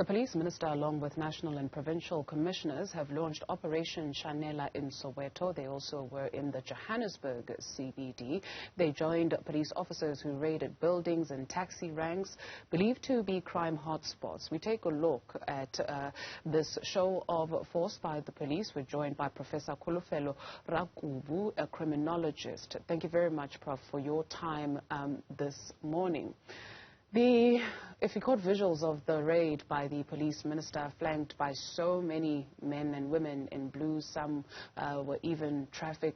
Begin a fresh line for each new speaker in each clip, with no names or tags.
The police minister, along with national and provincial commissioners, have launched Operation Shanela in Soweto. They also were in the Johannesburg CBD. They joined police officers who raided buildings and taxi ranks believed to be crime hotspots. We take a look at this show of force by the police. We're joined by Professor Kholofelo Rakubu, a criminologist. Thank you very much, Prof, for your time this morning. If you caught visuals of the raid by the police minister, flanked by so many men and women in blue, some were even traffic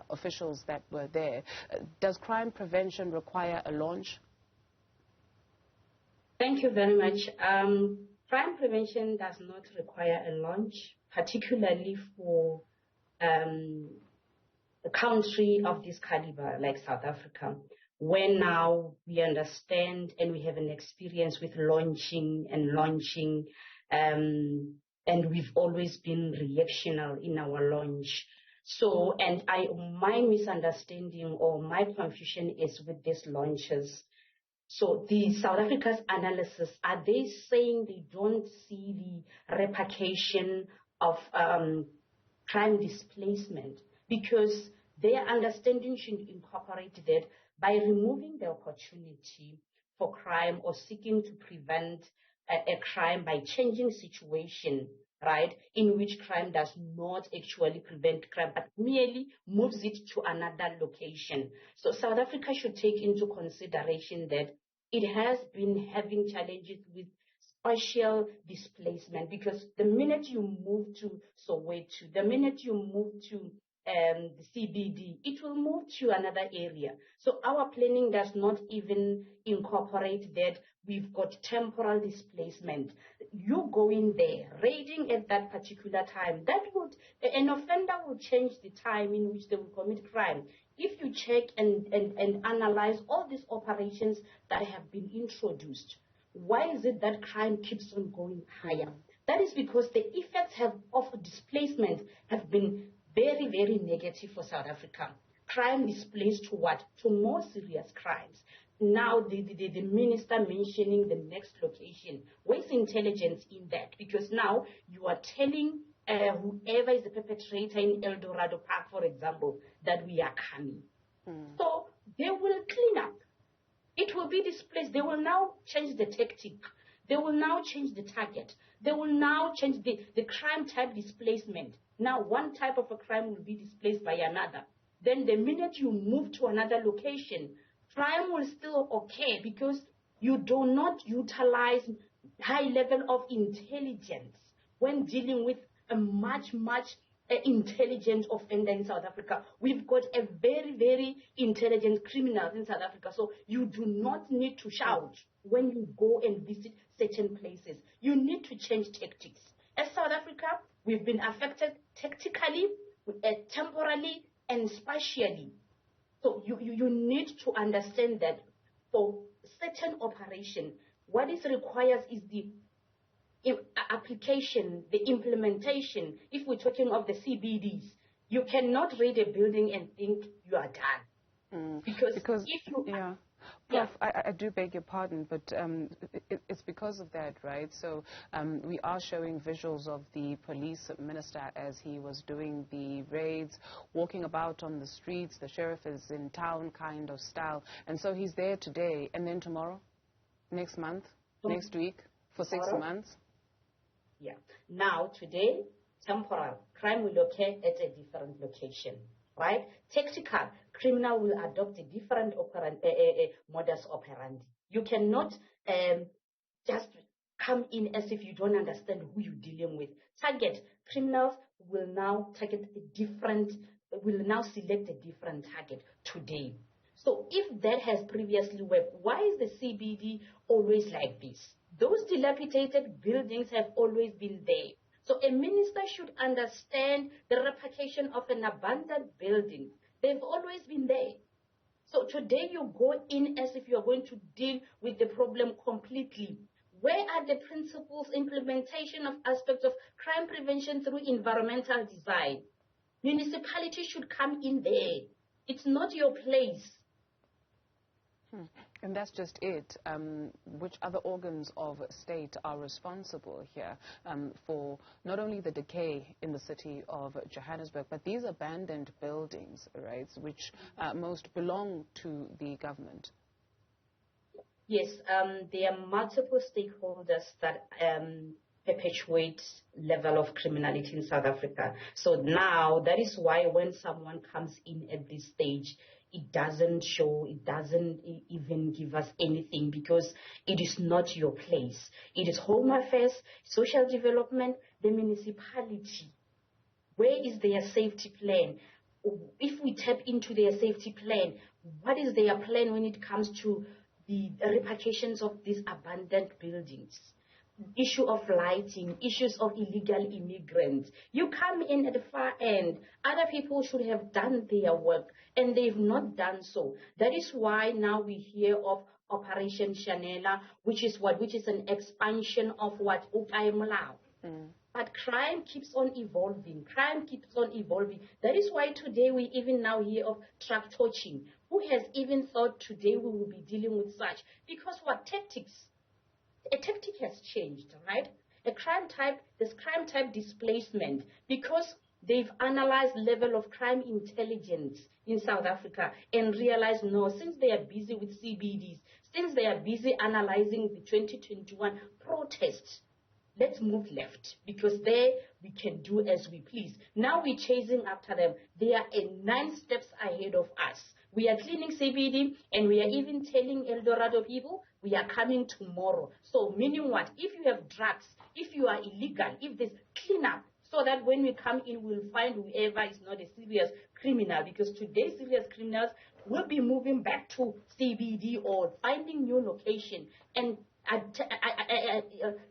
officials that were there. Does crime prevention require a launch?
Thank you very much. Crime prevention does not require a launch, particularly for a country of this caliber like South Africa, where now we understand and we have an experience with launching, and we've always been reactional in our launch. So, and my misunderstanding or my confusion is with these launches. So the South Africa's analysis, are they saying they don't see the repercussion of crime displacement? Because their understanding should incorporate that by removing the opportunity for crime or seeking to prevent a crime by changing situation, right, in which crime does not actually prevent crime, but merely moves it to another location. So South Africa should take into consideration that it has been having challenges with spatial displacement, because the minute you move to Soweto, the minute you move to the CBD, it will move to another area. So our planning does not even incorporate that we've got temporal displacement. You go in there, raiding at that particular time, that would, an offender will change the time in which they will commit crime. If you check and analyze all these operations that have been introduced, why is it that crime keeps on going higher? That is because the effects of displacement have been very, very negative for South Africa. Crime displaced to what? To more serious crimes. Now the minister mentioning the next location. Where's intelligence in that? Because now you are telling whoever is the perpetrator in El Dorado Park, for example, that we are coming. So they will clean up. It will be displaced. They will now change the tactic. They will now change the target. They will now change the crime type displacement. Now one type of a crime will be displaced by another. Then the minute you move to another location, crime will still occur because you do not utilize high level of intelligence when dealing with a much intelligent offender in South Africa. We've got a very, very intelligent criminal in South Africa. So you do not need to shout when you go and visit certain places. You need to change tactics. As South Africa, we've been affected tactically, temporally, and spatially. So you need to understand that for certain operation, what is required is the application, the implementation. If we're talking of the CBDs, you cannot raid a building and think you are done. Because if you...
Yeah. Prof, I do beg your pardon, but it's because of that, right? So we are showing visuals of the police minister as he was doing the raids, walking about on the streets. The sheriff is in town kind of style. And so he's there today, and then tomorrow, next month, next week, for 6 months.
Yeah. Now, today, temporal. Crime will occur at a different location, right? Tactical. Criminal will adopt a different modus operandi. You cannot just come in as if you don't understand who you're dealing with. Target. Criminals will now will now select a different target today. So if that has previously worked, why is the CBD always like this? Those dilapidated buildings have always been there. So a minister should understand the repercussion of an abandoned building. They've always been there. So today you go in as if you're going to deal with the problem completely. Where are the principles, implementation of aspects of crime prevention through environmental design? Municipality should come in there. It's not your place.
And that's just it. Which other organs of state are responsible here for not only the decay in the city of Johannesburg, but these abandoned buildings, right, which most belong to the government?
Yes, there are multiple stakeholders that perpetuate level of criminality in South Africa. So now that is why when someone comes in at this stage, it doesn't show, it doesn't even give us anything because it is not your place. It is Home Affairs, Social Development, the municipality. Where is their safety plan? If we tap into their safety plan, what is their plan when it comes to the repercussions of these abandoned buildings? Issue of lighting, issues of illegal immigrants. You come in at the far end. Other people should have done their work, and they've not done so. That is why now we hear of Operation Shanela, which is an expansion of what Ukaimulao. But crime keeps on evolving. Crime keeps on evolving. That is why today we even now hear of truck torching. Who has even thought today we will be dealing with such? Because what tactics? A tactic has changed, right? There's crime type displacement because they've analyzed level of crime intelligence in South Africa and realized, no, since they are busy with CBDs, since they are busy analyzing the 2021 protests, let's move left because there we can do as we please. Now we're chasing after them. They are 9 steps ahead of us. We are cleaning CBD and we are even telling El Dorado people we are coming tomorrow. So meaning what? If you have drugs, if you are illegal, if there's cleanup, so that when we come in, we'll find whoever is not a serious criminal, because today serious criminals will be moving back to CBD or finding new location and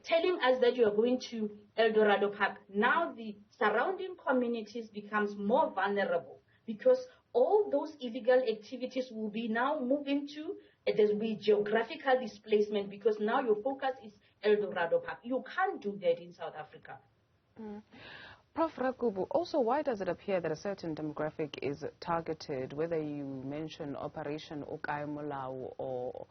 telling us that you are going to El Dorado Park. Now the surrounding communities becomes more vulnerable because all those illegal activities will be now moving to, there will be geographical displacement because now your focus is El Dorado Park. You can't do that in South Africa.
Prof. Rakubu, also why does it appear that a certain demographic is targeted, whether you mention Operation Ukaimulao or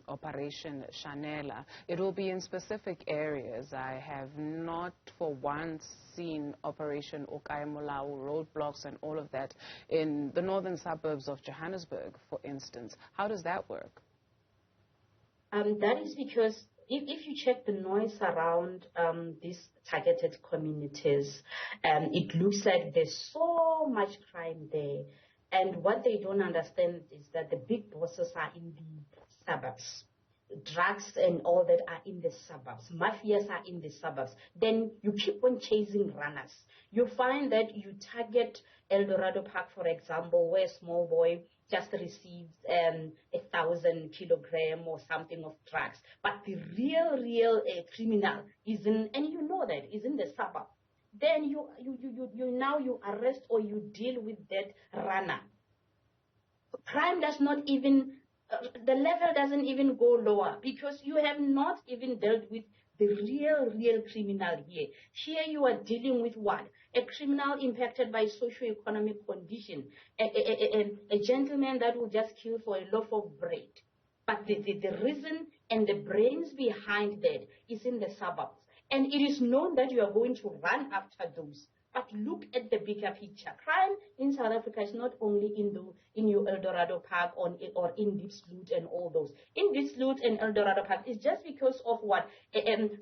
Operation Shanela? It will be in specific areas. I have not for once seen Operation Ukaimulao, roadblocks and all of that in the northern suburbs of Johannesburg, for instance. How does that work?
That is because if you check the noise around these targeted communities, it looks like there's so much crime there. And what they don't understand is that the big bosses are in the suburbs. Drugs and all that are in the suburbs. Mafias are in the suburbs. Then you keep on chasing runners. You find that you target El Dorado Park, for example, where a small boy just receives 1,000 kilogram or something of drugs. But the real criminal is in, and you know that, is in the suburb. Then you arrest or you deal with that runner. Crime does not even, the level doesn't even go lower because you have not even dealt with the real criminal here. Here you are dealing with what? A criminal impacted by socio-economic condition. A gentleman that will just kill for a loaf of bread. But the reason and the brains behind that is in the suburbs. And it is known that you are going to run after those. But look at the bigger picture. Crime in South Africa is not only in your El Dorado Park or in Diepsloot and all those. In Diepsloot and El Dorado Park, it's just because of what?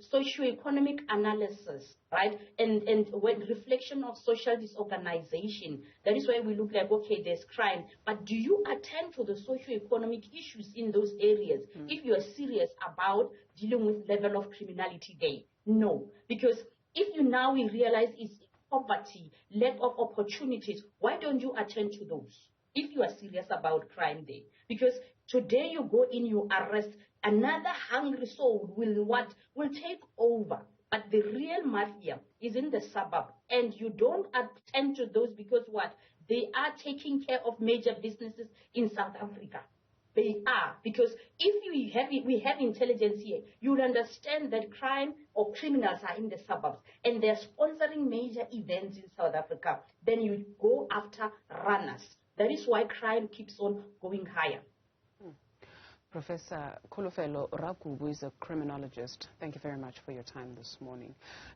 Socio-economic analysis, right? And when reflection of social disorganization. That is why we look like, okay, there's crime. But do you attend to the socio-economic issues in those areas if you are serious about dealing with level of criminality there? No. Because if you now realize it's poverty, lack of opportunities, why don't you attend to those if you are serious about crime there? Because today you go in, you arrest, another hungry soul will take over. But the real mafia is in the suburb, and you don't attend to those because what? They are taking care of major businesses in South Africa. They are, because if we have intelligence here, you'll understand that crime or criminals are in the suburbs and they're sponsoring major events in South Africa. Then you go after runners. That is why crime keeps on going higher.
Professor Kholofelo Rakubu is a criminologist. Thank you very much for your time this morning.